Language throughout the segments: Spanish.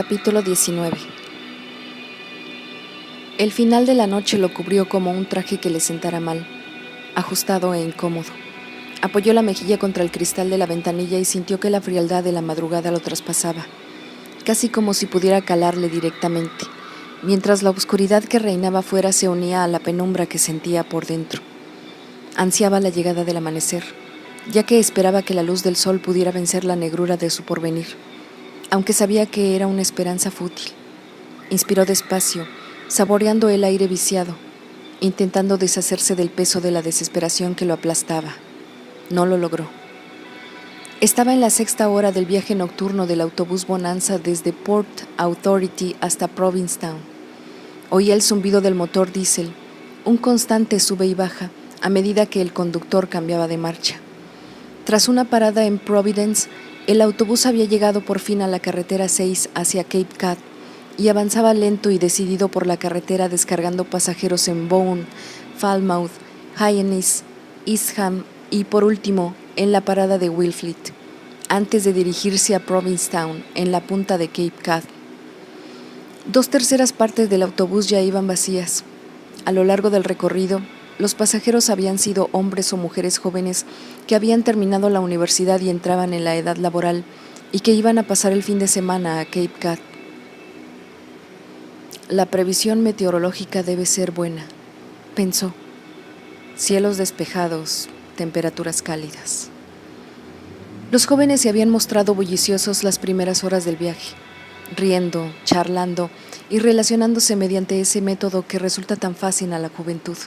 Capítulo 19. El final de la noche lo cubrió como un traje que le sentara mal, ajustado e incómodo. Apoyó la mejilla contra el cristal de la ventanilla y sintió que la frialdad de la madrugada lo traspasaba, casi como si pudiera calarle directamente, mientras la oscuridad que reinaba fuera se unía a la penumbra que sentía por dentro. Ansiaba la llegada del amanecer, ya que esperaba que la luz del sol pudiera vencer la negrura de su porvenir, aunque sabía que era una esperanza fútil. Inspiró despacio, saboreando el aire viciado, intentando deshacerse del peso de la desesperación que lo aplastaba. No lo logró. Estaba en la 6ª hora del viaje nocturno del autobús Bonanza desde Port Authority hasta Provincetown. Oía el zumbido del motor diésel, un constante sube y baja a medida que el conductor cambiaba de marcha. Tras una parada en Providence, el autobús había llegado por fin a la carretera 6 hacia Cape Cod y avanzaba lento y decidido por la carretera descargando pasajeros en Boone, Falmouth, Hyannis, Eastham y por último en la parada de Wingfield, antes de dirigirse a Provincetown en la punta de Cape Cod. 2/3 partes del autobús ya iban vacías. A lo largo del recorrido, los pasajeros habían sido hombres o mujeres jóvenes que habían terminado la universidad y entraban en la edad laboral y que iban a pasar el fin de semana a Cape Cod. La previsión meteorológica debe ser buena, pensó. Cielos despejados, temperaturas cálidas. Los jóvenes se habían mostrado bulliciosos las primeras horas del viaje, riendo, charlando y relacionándose mediante ese método que resulta tan fácil a la juventud.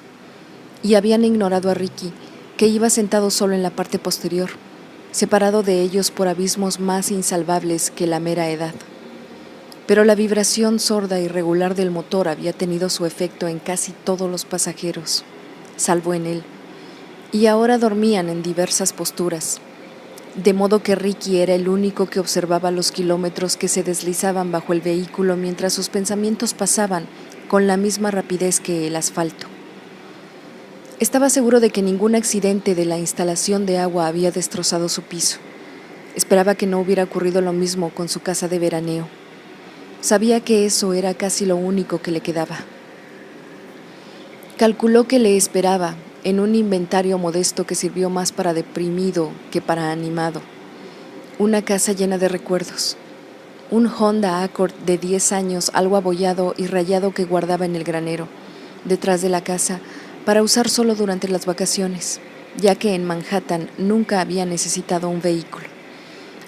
Y habían ignorado a Ricky, que iba sentado solo en la parte posterior, separado de ellos por abismos más insalvables que la mera edad. Pero la vibración sorda y regular del motor había tenido su efecto en casi todos los pasajeros, salvo en él, y ahora dormían en diversas posturas, de modo que Ricky era el único que observaba los kilómetros que se deslizaban bajo el vehículo mientras sus pensamientos pasaban con la misma rapidez que el asfalto. Estaba seguro de que ningún accidente de la instalación de agua había destrozado su piso. Esperaba que no hubiera ocurrido lo mismo con su casa de veraneo. Sabía que eso era casi lo único que le quedaba. Calculó que le esperaba, en un inventario modesto que sirvió más para deprimido que para animado, una casa llena de recuerdos, un Honda Accord de 10 años algo abollado y rayado que guardaba en el granero, detrás de la casa, para usar solo durante las vacaciones, ya que en Manhattan nunca había necesitado un vehículo.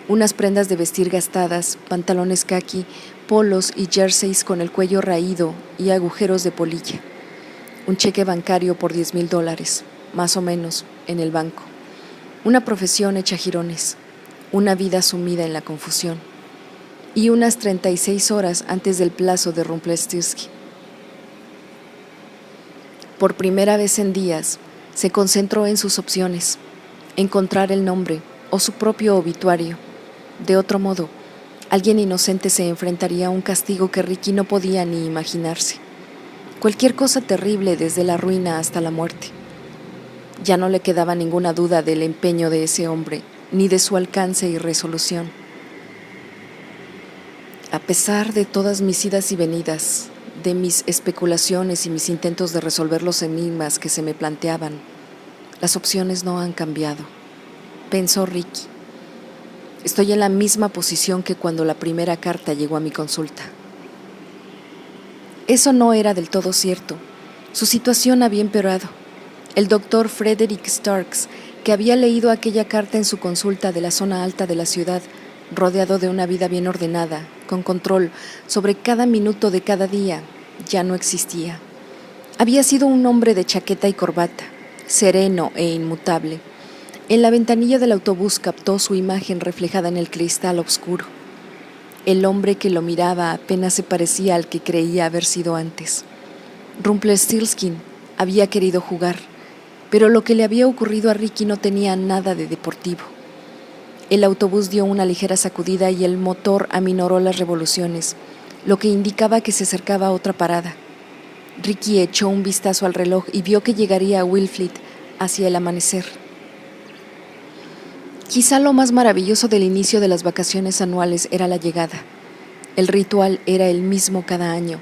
Unas prendas de vestir gastadas, pantalones caqui, polos y jerseys con el cuello raído y agujeros de polilla. Un cheque bancario por $10,000, más o menos, en el banco. Una profesión hecha jirones, una vida sumida en la confusión. Y unas 36 horas antes del plazo de Rumpelstiltskin. Por primera vez en días, se concentró en sus opciones, encontrar el nombre o su propio obituario. De otro modo, alguien inocente se enfrentaría a un castigo que Ricky no podía ni imaginarse. Cualquier cosa terrible desde la ruina hasta la muerte. Ya no le quedaba ninguna duda del empeño de ese hombre, ni de su alcance y resolución. A pesar de todas mis idas y venidas, de mis especulaciones y mis intentos de resolver los enigmas que se me planteaban, las opciones no han cambiado, pensó Ricky. Estoy en la misma posición que cuando la primera carta llegó a mi consulta. Eso no era del todo cierto. Su situación había empeorado. El doctor Frederick Starks, que había leído aquella carta en su consulta de la zona alta de la ciudad, rodeado de una vida bien ordenada, con control sobre cada minuto de cada día, ya no existía. Había sido un hombre de chaqueta y corbata, sereno e inmutable. En la ventanilla del autobús captó su imagen reflejada en el cristal oscuro. El hombre que lo miraba apenas se parecía al que creía haber sido antes. Rumpelstiltskin había querido jugar, pero lo que le había ocurrido a Ricky no tenía nada de deportivo. El autobús dio una ligera sacudida y el motor aminoró las revoluciones, lo que indicaba que se acercaba a otra parada. Ricky echó un vistazo al reloj y vio que llegaría a Wingfield hacia el amanecer. Quizá lo más maravilloso del inicio de las vacaciones anuales era la llegada. El ritual era el mismo cada año,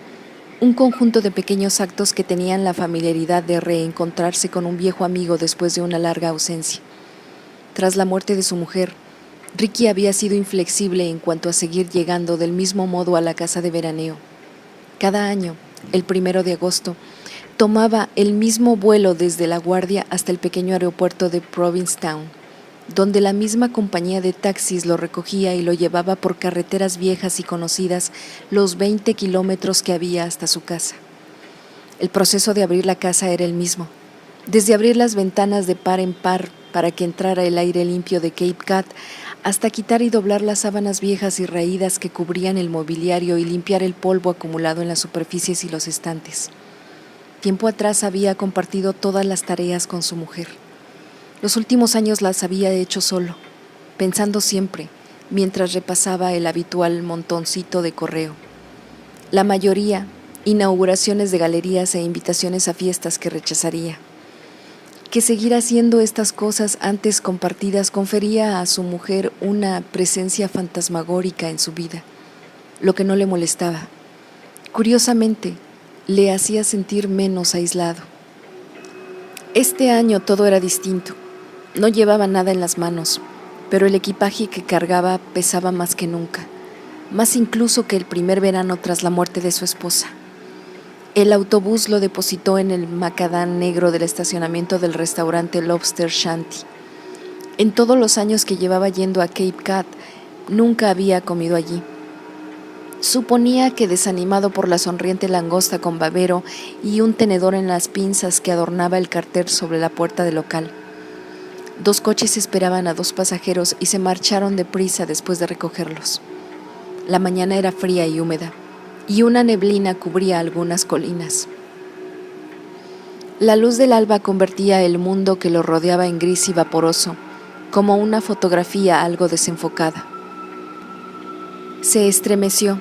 un conjunto de pequeños actos que tenían la familiaridad de reencontrarse con un viejo amigo después de una larga ausencia. Tras la muerte de su mujer, Ricky había sido inflexible en cuanto a seguir llegando del mismo modo a la casa de veraneo. Cada año, el 1 de agosto, tomaba el mismo vuelo desde La Guardia hasta el pequeño aeropuerto de Provincetown, donde la misma compañía de taxis lo recogía y lo llevaba por carreteras viejas y conocidas los 20 kilómetros que había hasta su casa. El proceso de abrir la casa era el mismo, desde abrir las ventanas de par en par para que entrara el aire limpio de Cape Cod, hasta quitar y doblar las sábanas viejas y raídas que cubrían el mobiliario y limpiar el polvo acumulado en las superficies y los estantes. Tiempo atrás había compartido todas las tareas con su mujer. Los últimos años las había hecho solo, pensando siempre, mientras repasaba el habitual montoncito de correo. La mayoría, inauguraciones de galerías e invitaciones a fiestas que rechazaría. Que seguir haciendo estas cosas antes compartidas confería a su mujer una presencia fantasmagórica en su vida, lo que no le molestaba. Curiosamente, le hacía sentir menos aislado. Este año todo era distinto. No llevaba nada en las manos, pero el equipaje que cargaba pesaba más que nunca, más incluso que el primer verano tras la muerte de su esposa. El autobús lo depositó en el macadán negro del estacionamiento del restaurante Lobster Shanty. En todos los años que llevaba yendo a Cape Cod, nunca había comido allí. Suponía que, desanimado por la sonriente langosta con babero y un tenedor en las pinzas que adornaba el cartel sobre la puerta del local. 2 coches esperaban a 2 pasajeros y se marcharon deprisa después de recogerlos. La mañana era fría y húmeda, y una neblina cubría algunas colinas. La luz del alba convertía el mundo que lo rodeaba en gris y vaporoso, como una fotografía algo desenfocada. Se estremeció,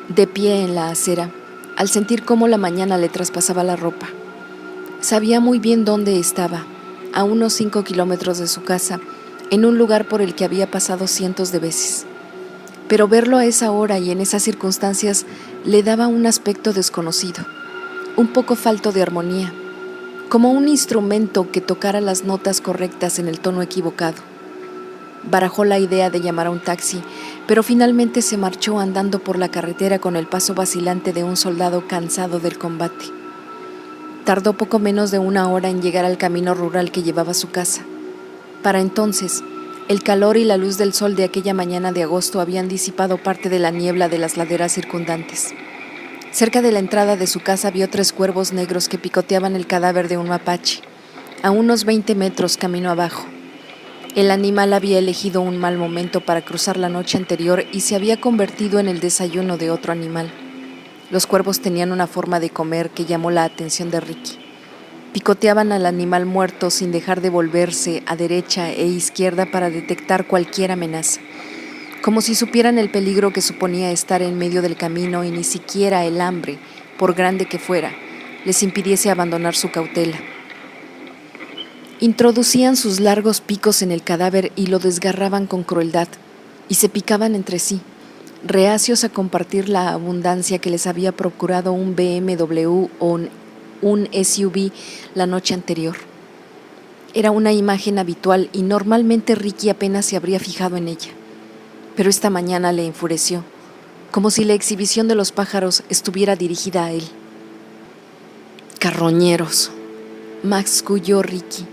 de pie en la acera, al sentir cómo la mañana le traspasaba la ropa. Sabía muy bien dónde estaba, a unos 5 kilómetros de su casa, en un lugar por el que había pasado cientos de veces. Pero verlo a esa hora y en esas circunstancias le daba un aspecto desconocido, un poco falto de armonía, como un instrumento que tocara las notas correctas en el tono equivocado. Barajó la idea de llamar a un taxi, pero finalmente se marchó andando por la carretera con el paso vacilante de un soldado cansado del combate. Tardó poco menos de 1 hora en llegar al camino rural que llevaba a su casa. Para entonces, el calor y la luz del sol de aquella mañana de agosto habían disipado parte de la niebla de las laderas circundantes. Cerca de la entrada de su casa vio 3 cuervos negros que picoteaban el cadáver de un mapache, a unos 20 metros camino abajo. El animal había elegido un mal momento para cruzar la noche anterior y se había convertido en el desayuno de otro animal. Los cuervos tenían una forma de comer que llamó la atención de Ricky. Picoteaban al animal muerto sin dejar de volverse a derecha e izquierda para detectar cualquier amenaza, como si supieran el peligro que suponía estar en medio del camino y ni siquiera el hambre, por grande que fuera, les impidiese abandonar su cautela. Introducían sus largos picos en el cadáver y lo desgarraban con crueldad, y se picaban entre sí, reacios a compartir la abundancia que les había procurado un BMW o un SUV la noche anterior. Era una imagen habitual y normalmente Ricky apenas se habría fijado en ella, pero esta mañana le enfureció, como si la exhibición de los pájaros estuviera dirigida a él. «Carroñeros», masculló Ricky,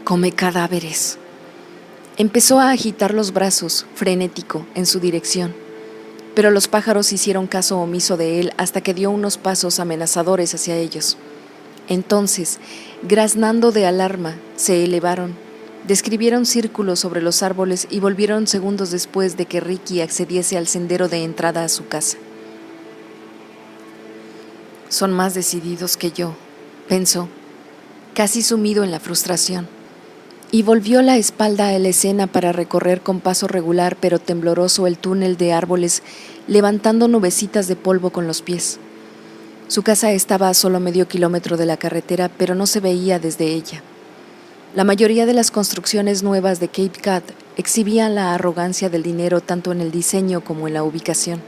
«come cadáveres». Empezó a agitar los brazos, frenético, en su dirección, pero los pájaros hicieron caso omiso de él hasta que dio unos pasos amenazadores hacia ellos. Entonces, graznando de alarma, se elevaron, describieron círculos sobre los árboles y volvieron segundos después de que Ricky accediese al sendero de entrada a su casa. «Son más decididos que yo», pensó, casi sumido en la frustración, y volvió la espalda a la escena para recorrer con paso regular pero tembloroso el túnel de árboles, levantando nubecitas de polvo con los pies. Su casa estaba a solo medio kilómetro de la carretera, pero no se veía desde ella. La mayoría de las construcciones nuevas de Cape Cod exhibían la arrogancia del dinero tanto en el diseño como en la ubicación.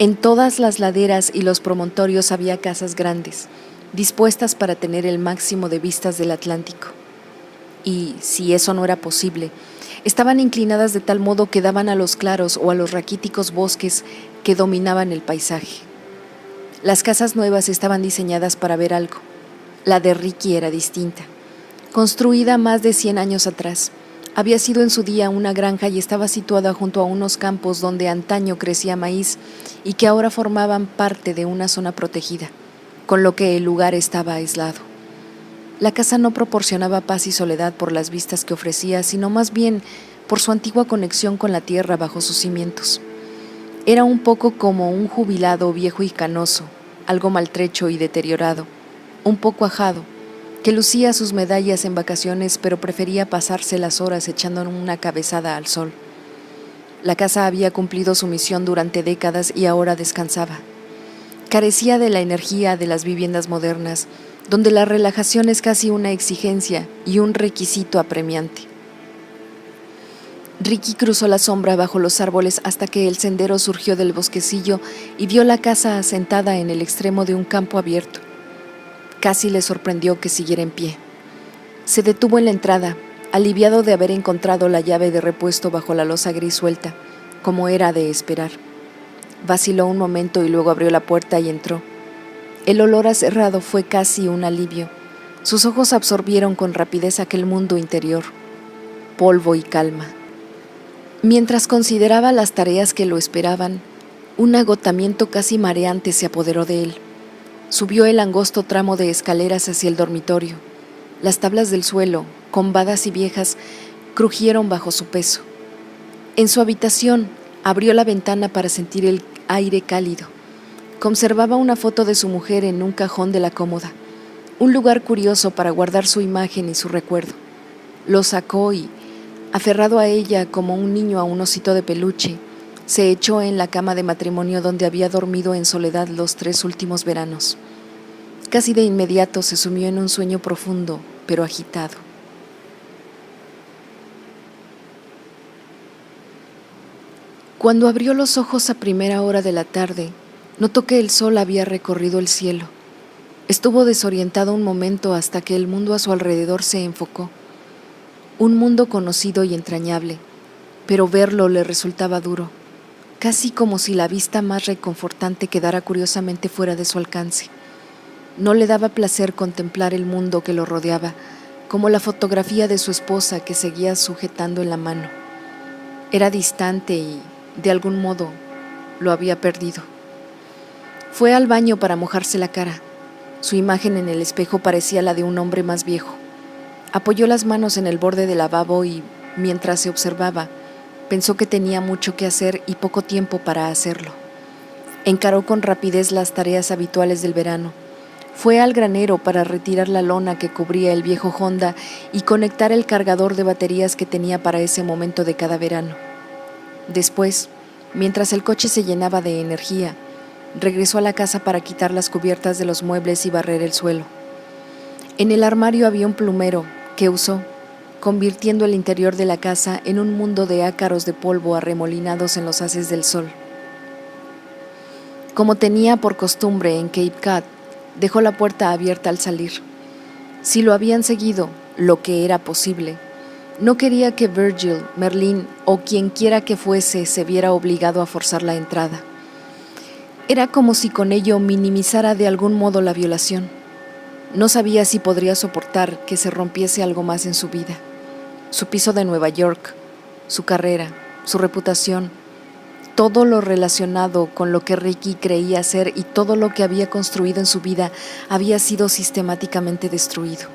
En todas las laderas y los promontorios había casas grandes, dispuestas para tener el máximo de vistas del Atlántico. Y, si eso no era posible, estaban inclinadas de tal modo que daban a los claros o a los raquíticos bosques que dominaban el paisaje. Las casas nuevas estaban diseñadas para ver algo. La de Ricky era distinta. Construida más de 100 años atrás, había sido en su día una granja y estaba situada junto a unos campos donde antaño crecía maíz y que ahora formaban parte de una zona protegida, con lo que el lugar estaba aislado. La casa no proporcionaba paz y soledad por las vistas que ofrecía, sino más bien por su antigua conexión con la tierra bajo sus cimientos. Era un poco como un jubilado viejo y canoso, algo maltrecho y deteriorado, un poco ajado, que lucía sus medallas en vacaciones, pero prefería pasarse las horas echando una cabezada al sol. La casa había cumplido su misión durante décadas y ahora descansaba. Carecía de la energía de las viviendas modernas, donde la relajación es casi una exigencia y un requisito apremiante. Ricky cruzó la sombra bajo los árboles hasta que el sendero surgió del bosquecillo y vio la casa asentada en el extremo de un campo abierto. Casi le sorprendió que siguiera en pie. Se detuvo en la entrada, aliviado de haber encontrado la llave de repuesto bajo la losa gris suelta, como era de esperar. Vaciló un momento y luego abrió la puerta y entró. El olor a cerrado fue casi un alivio. Sus ojos absorbieron con rapidez aquel mundo interior, polvo y calma. Mientras consideraba las tareas que lo esperaban, un agotamiento casi mareante se apoderó de él. Subió el angosto tramo de escaleras hacia el dormitorio. Las tablas del suelo, combadas y viejas, crujieron bajo su peso. En su habitación, abrió la ventana para sentir el aire cálido. Conservaba una foto de su mujer en un cajón de la cómoda, un lugar curioso para guardar su imagen y su recuerdo. Lo sacó y, aferrado a ella como un niño a un osito de peluche, se echó en la cama de matrimonio donde había dormido en soledad los 3 últimos veranos. Casi de inmediato se sumió en un sueño profundo, pero agitado. Cuando abrió los ojos a primera hora de la tarde, notó que el sol había recorrido el cielo. Estuvo desorientado un momento hasta que el mundo a su alrededor se enfocó. Un mundo conocido y entrañable, pero verlo le resultaba duro, casi como si la vista más reconfortante quedara curiosamente fuera de su alcance. No le daba placer contemplar el mundo que lo rodeaba, como la fotografía de su esposa que seguía sujetando en la mano. Era distante y, de algún modo, lo había perdido. Fue al baño para mojarse la cara. Su imagen en el espejo parecía la de un hombre más viejo. Apoyó las manos en el borde del lavabo y, mientras se observaba, pensó que tenía mucho que hacer y poco tiempo para hacerlo. Encaró con rapidez las tareas habituales del verano. Fue al granero para retirar la lona que cubría el viejo Honda y conectar el cargador de baterías que tenía para ese momento de cada verano. Después, mientras el coche se llenaba de energía, regresó a la casa para quitar las cubiertas de los muebles y barrer el suelo. En el armario había un plumero que usó, convirtiendo el interior de la casa en un mundo de ácaros de polvo arremolinados en los haces del sol. Como tenía por costumbre en Cape Cod, dejó la puerta abierta al salir. Si lo habían seguido, lo que era posible, no quería que Virgil, Merlin o quien quiera que fuese se viera obligado a forzar la entrada. Era como si con ello minimizara de algún modo la violación. No sabía si podría soportar que se rompiese algo más en su vida. Su piso de Nueva York, su carrera, su reputación, todo lo relacionado con lo que Ricky creía ser y todo lo que había construido en su vida había sido sistemáticamente destruido.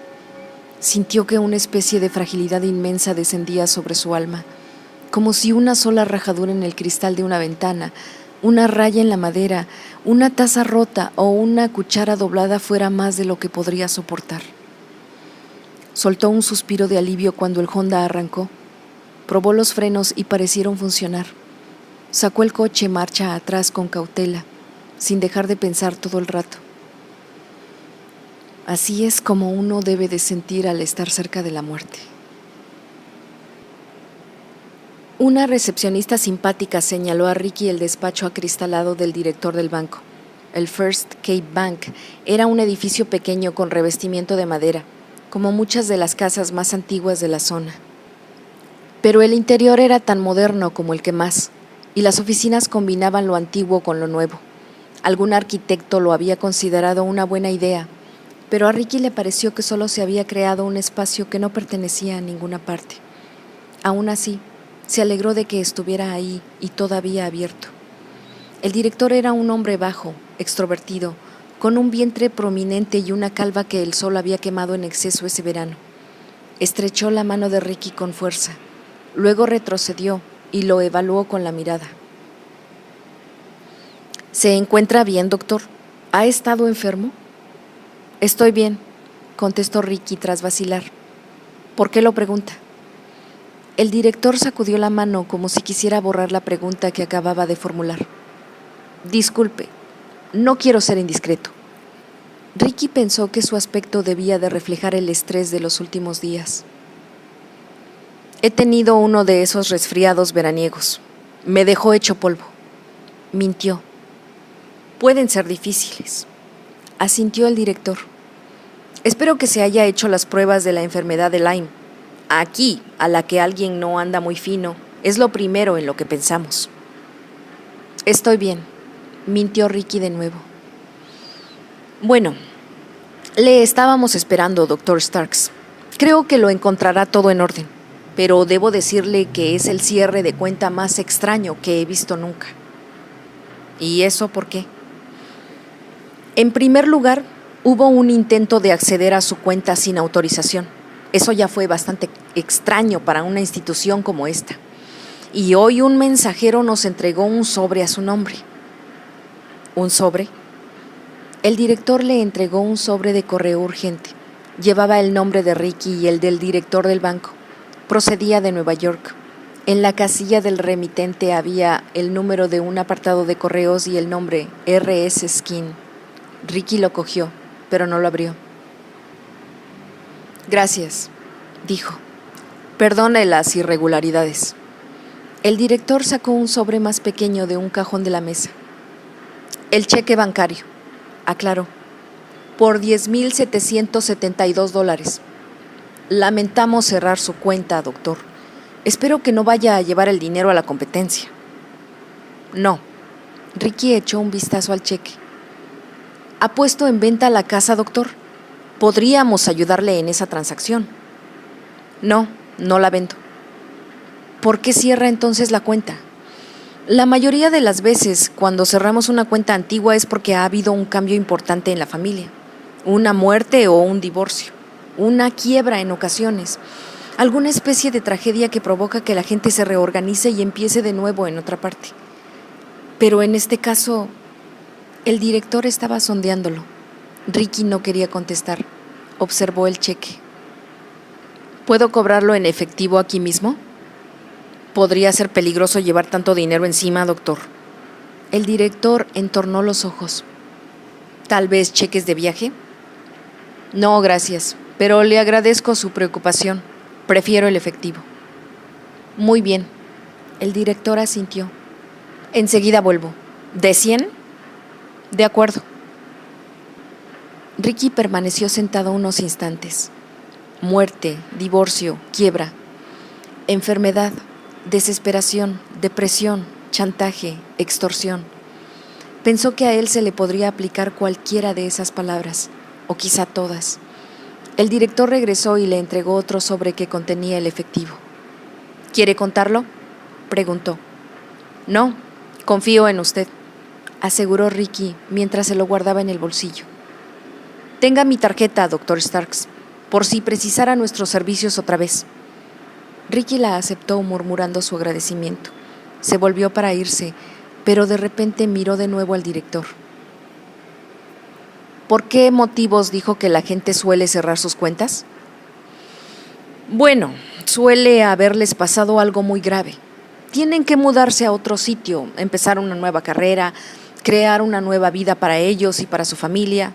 Sintió que una especie de fragilidad inmensa descendía sobre su alma, como si una sola rajadura en el cristal de una ventana, una raya en la madera, una taza rota o una cuchara doblada fuera más de lo que podría soportar. Soltó un suspiro de alivio cuando el Honda arrancó. Probó los frenos y parecieron funcionar. Sacó el coche marcha atrás con cautela, sin dejar de pensar todo el rato. Así es como uno debe de sentir al estar cerca de la muerte. Una recepcionista simpática señaló a Ricky el despacho acristalado del director del banco. El First Cape Bank era un edificio pequeño con revestimiento de madera, como muchas de las casas más antiguas de la zona. Pero el interior era tan moderno como el que más, y las oficinas combinaban lo antiguo con lo nuevo. Algún arquitecto lo había considerado una buena idea, pero a Ricky le pareció que solo se había creado un espacio que no pertenecía a ninguna parte. Aún así, se alegró de que estuviera ahí y todavía abierto. El director era un hombre bajo, extrovertido, con un vientre prominente y una calva que el sol había quemado en exceso ese verano. Estrechó la mano de Ricky con fuerza, luego retrocedió y lo evaluó con la mirada. ¿Se encuentra bien, doctor? ¿Ha estado enfermo? Estoy bien, contestó Ricky tras vacilar. ¿Por qué lo pregunta? El director sacudió la mano como si quisiera borrar la pregunta que acababa de formular. Disculpe, no quiero ser indiscreto. Ricky pensó que su aspecto debía de reflejar el estrés de los últimos días. He tenido uno de esos resfriados veraniegos. Me dejó hecho polvo. Mintió. Pueden ser difíciles. Asintió el director. Espero que se haya hecho las pruebas de la enfermedad de Lyme. Aquí, a la que alguien no anda muy fino, es lo primero en lo que pensamos. Estoy bien, mintió Ricky de nuevo. Bueno, le estábamos esperando, doctor Starks. Creo que lo encontrará todo en orden, pero debo decirle que es el cierre de cuenta más extraño que he visto nunca. ¿Y eso por qué? En primer lugar, hubo un intento de acceder a su cuenta sin autorización. Eso ya fue bastante extraño para una institución como esta. Y hoy un mensajero nos entregó un sobre a su nombre. ¿Un sobre? El director le entregó un sobre de correo urgente. Llevaba el nombre de Ricky y el del director del banco. Procedía de Nueva York. En la casilla del remitente había el número de un apartado de correos y el nombre R.S. Skin. Ricky lo cogió, pero no lo abrió. Gracias, dijo. Perdone las irregularidades. El director sacó un sobre más pequeño de un cajón de la mesa. El cheque bancario, aclaró, por $10,772. Lamentamos cerrar su cuenta, doctor. Espero que no vaya a llevar el dinero a la competencia. No. Ricky echó un vistazo al cheque. ¿Ha puesto en venta la casa, doctor? Podríamos ayudarle en esa transacción. No, no la vendo. ¿Por qué cierra entonces la cuenta? La mayoría de las veces, cuando cerramos una cuenta antigua es porque ha habido un cambio importante en la familia, una muerte o un divorcio, una quiebra en ocasiones, alguna especie de tragedia que provoca que la gente se reorganice y empiece de nuevo en otra parte. Pero en este caso, el director estaba sondeándolo. Ricky no quería contestar. Observó el cheque. ¿Puedo cobrarlo en efectivo aquí mismo? Podría ser peligroso llevar tanto dinero encima, doctor. El director entornó los ojos. ¿Tal vez cheques de viaje? No, gracias, pero le agradezco su preocupación. Prefiero el efectivo. Muy bien. El director asintió. Enseguida vuelvo. ¿De 100? De acuerdo. Ricky permaneció sentado unos instantes. Muerte, divorcio, quiebra, enfermedad, desesperación, depresión, chantaje, extorsión. Pensó que a él se le podría aplicar cualquiera de esas palabras, o quizá todas. El director regresó y le entregó otro sobre que contenía el efectivo. ¿Quiere contarlo?, preguntó. No, confío en usted, aseguró Ricky mientras se lo guardaba en el bolsillo. Tenga mi tarjeta, doctor Starks, por si precisara nuestros servicios otra vez. Ricky la aceptó murmurando su agradecimiento. Se volvió para irse, pero de repente miró de nuevo al director. ¿Por qué motivos dijo que la gente suele cerrar sus cuentas? Bueno, suele haberles pasado algo muy grave. Tienen que mudarse a otro sitio, empezar una nueva carrera, crear una nueva vida para ellos y para su familia.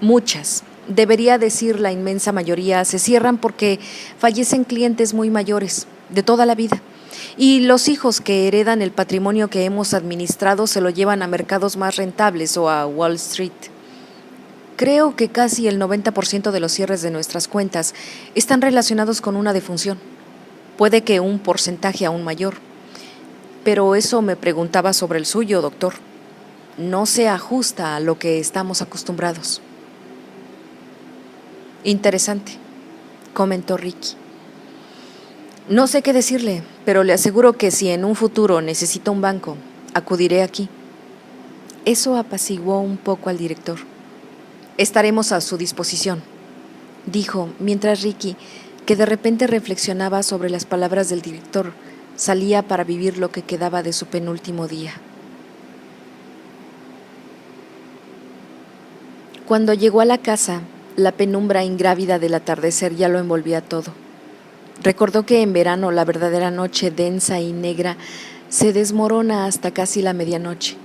Muchas, debería decir la inmensa mayoría, se cierran porque fallecen clientes muy mayores, de toda la vida, Y los hijos que heredan el patrimonio que hemos administrado se lo llevan a mercados más rentables o a Wall Street. Creo que casi el 90% de los cierres de nuestras cuentas están relacionados con una defunción. Puede que un porcentaje aún mayor. Pero eso me preguntaba sobre el suyo, doctor. No se ajusta a lo que estamos acostumbrados. Interesante, comentó Ricky. No sé qué decirle, pero le aseguro que si en un futuro necesito un banco, acudiré aquí. Eso apaciguó un poco al director. Estaremos a su disposición, dijo, mientras Ricky, que de repente reflexionaba sobre las palabras del director, salía para vivir lo que quedaba de su penúltimo día. Cuando llegó a la casa, la penumbra ingrávida del atardecer ya lo envolvía todo. Recordó que en verano la verdadera noche densa y negra se desmorona hasta casi la medianoche.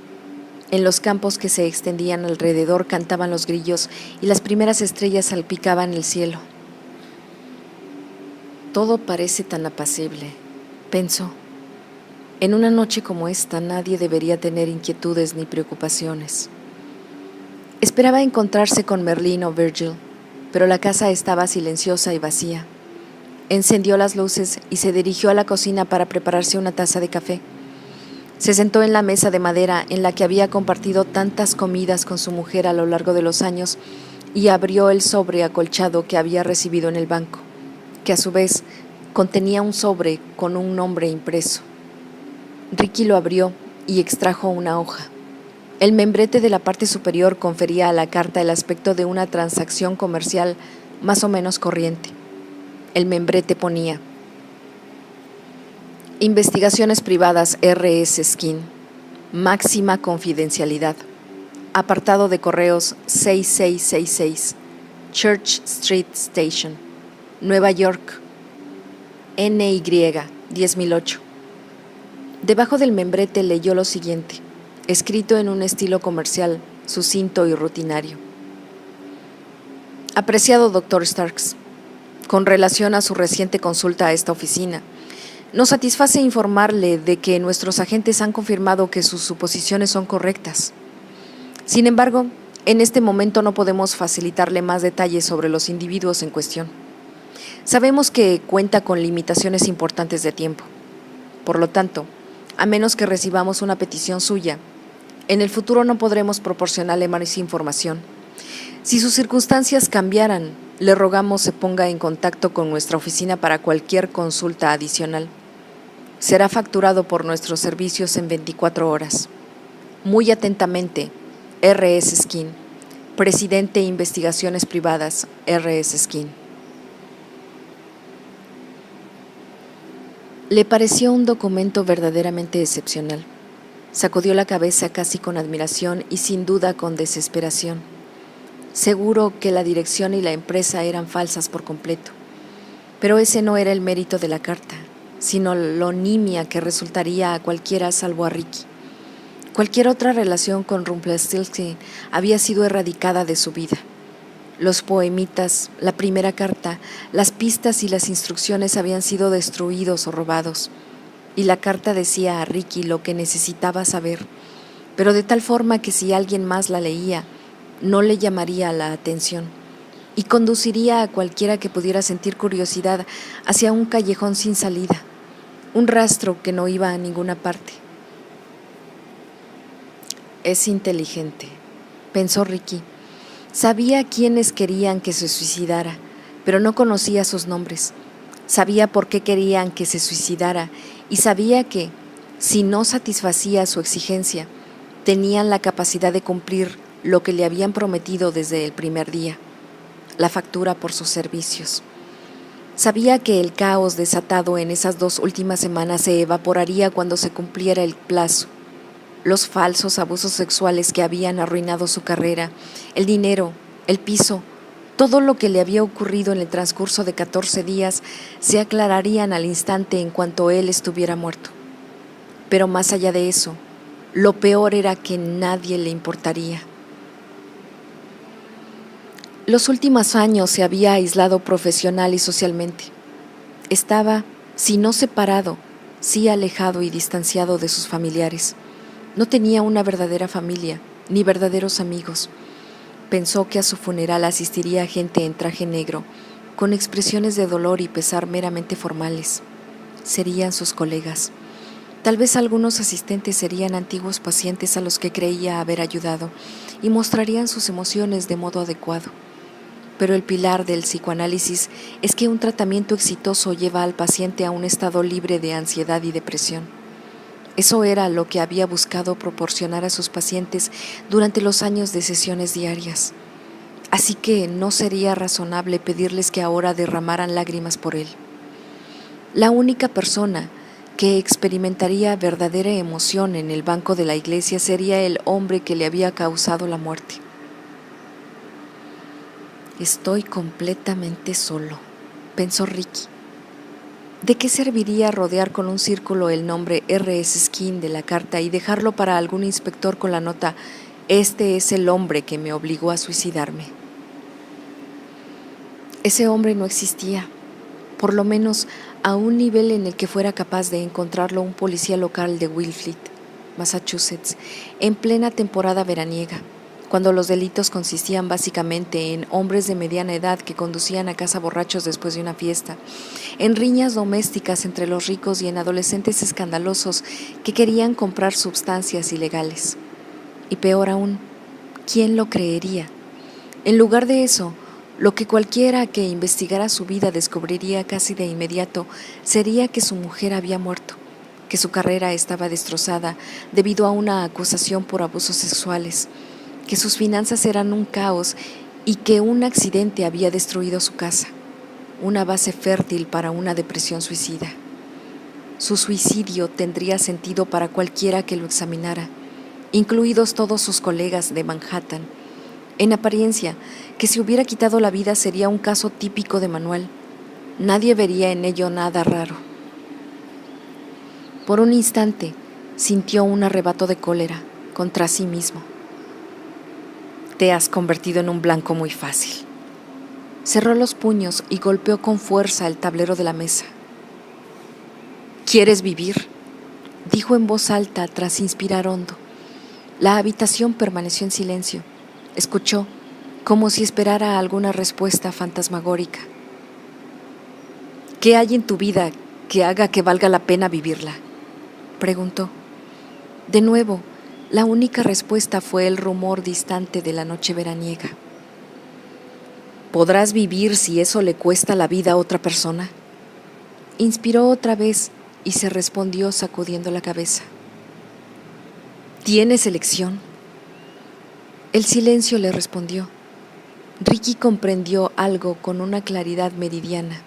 En los campos que se extendían alrededor cantaban los grillos y las primeras estrellas salpicaban el cielo. Todo parece tan apacible, pensó. En una noche como esta nadie debería tener inquietudes ni preocupaciones. Esperaba encontrarse con Merlín o Virgil, pero la casa estaba silenciosa y vacía. Encendió las luces y se dirigió a la cocina para prepararse una taza de café. Se sentó en la mesa de madera en la que había compartido tantas comidas con su mujer a lo largo de los años y abrió el sobre acolchado que había recibido en el banco, que a su vez contenía un sobre con un nombre impreso. Ricky lo abrió y extrajo una hoja. El membrete de la parte superior confería a la carta el aspecto de una transacción comercial más o menos corriente. El membrete ponía: Investigaciones privadas R.S. Skin, máxima confidencialidad, apartado de correos 6666, Church Street Station, Nueva York, NY 10008. Debajo del membrete leyó lo siguiente, escrito en un estilo comercial, sucinto y rutinario. Apreciado Dr. Starks, con relación a su reciente consulta a esta oficina, nos satisface informarle de que nuestros agentes han confirmado que sus suposiciones son correctas. Sin embargo, en este momento no podemos facilitarle más detalles sobre los individuos en cuestión. Sabemos que cuenta con limitaciones importantes de tiempo. Por lo tanto, a menos que recibamos una petición suya, en el futuro no podremos proporcionarle más información. Si sus circunstancias cambiaran, le rogamos se ponga en contacto con nuestra oficina para cualquier consulta adicional. Será facturado por nuestros servicios en 24 horas. Muy atentamente, R.S. Skin, Presidente de Investigaciones Privadas, R.S. Skin. Le pareció un documento verdaderamente excepcional. Sacudió la cabeza casi con admiración y sin duda con desesperación. Seguro que la dirección y la empresa eran falsas por completo. Pero ese no era el mérito de la carta, sino lo nimia que resultaría a cualquiera salvo a Ricky. Cualquier otra relación con Rumpelstiltskin había sido erradicada de su vida. Los poemitas, la primera carta, las pistas y las instrucciones habían sido destruidos o robados. Y la carta decía a Ricky lo que necesitaba saber, pero de tal forma que si alguien más la leía, no le llamaría la atención y conduciría a cualquiera que pudiera sentir curiosidad hacia un callejón sin salida, un rastro que no iba a ninguna parte. Es inteligente, pensó Ricky. Sabía quiénes querían que se suicidara, pero no conocía sus nombres. Sabía por qué querían que se suicidara y sabía que, si no satisfacía su exigencia, tenían la capacidad de cumplir lo que le habían prometido desde el primer día, la factura por sus servicios. Sabía que el caos desatado en esas 2 últimas semanas se evaporaría cuando se cumpliera el plazo. Los falsos abusos sexuales que habían arruinado su carrera, el dinero, el piso, todo lo que le había ocurrido en el transcurso de 14 días se aclararían al instante en cuanto él estuviera muerto. Pero más allá de eso, lo peor era que nadie le importaría. Los últimos años se había aislado profesional y socialmente. Estaba, si no separado, sí alejado y distanciado de sus familiares. No tenía una verdadera familia, ni verdaderos amigos. Pensó que a su funeral asistiría gente en traje negro, con expresiones de dolor y pesar meramente formales. Serían sus colegas. Tal vez algunos asistentes serían antiguos pacientes a los que creía haber ayudado y mostrarían sus emociones de modo adecuado. Pero el pilar del psicoanálisis es que un tratamiento exitoso lleva al paciente a un estado libre de ansiedad y depresión. Eso era lo que había buscado proporcionar a sus pacientes durante los años de sesiones diarias. Así que no sería razonable pedirles que ahora derramaran lágrimas por él. La única persona que experimentaría verdadera emoción en el banco de la iglesia sería el hombre que le había causado la muerte. Estoy completamente solo, pensó Ricky. ¿De qué serviría rodear con un círculo el nombre R.S. Skin de la carta y dejarlo para algún inspector con la nota «Este es el hombre que me obligó a suicidarme»? Ese hombre no existía, por lo menos a un nivel en el que fuera capaz de encontrarlo un policía local de Wingfield, Massachusetts, en plena temporada veraniega, cuando los delitos consistían básicamente en hombres de mediana edad que conducían a casa borrachos después de una fiesta, en riñas domésticas entre los ricos y en adolescentes escandalosos que querían comprar sustancias ilegales. Y peor aún, ¿quién lo creería? En lugar de eso, lo que cualquiera que investigara su vida descubriría casi de inmediato sería que su mujer había muerto, que su carrera estaba destrozada debido a una acusación por abusos sexuales, que sus finanzas eran un caos y que un accidente había destruido su casa, una base fértil para una depresión suicida. Su suicidio tendría sentido para cualquiera que lo examinara, incluidos todos sus colegas de Manhattan. En apariencia, que si hubiera quitado la vida sería un caso típico de Manuel. Nadie vería en ello nada raro. Por un instante, sintió un arrebato de cólera contra sí mismo. Te has convertido en un blanco muy fácil. Cerró los puños y golpeó con fuerza el tablero de la mesa. ¿Quieres vivir?, dijo en voz alta tras inspirar hondo. La habitación permaneció en silencio. Escuchó, como si esperara alguna respuesta fantasmagórica. ¿Qué hay en tu vida que haga que valga la pena vivirla?, preguntó. De nuevo, la única respuesta fue el rumor distante de la noche veraniega. ¿Podrás vivir si eso le cuesta la vida a otra persona? Inspiró otra vez y se respondió sacudiendo la cabeza. ¿Tienes elección? El silencio le respondió. Ricky comprendió algo con una claridad meridiana.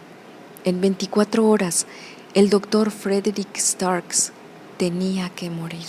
En 24 horas, el doctor Frederick Starks tenía que morir.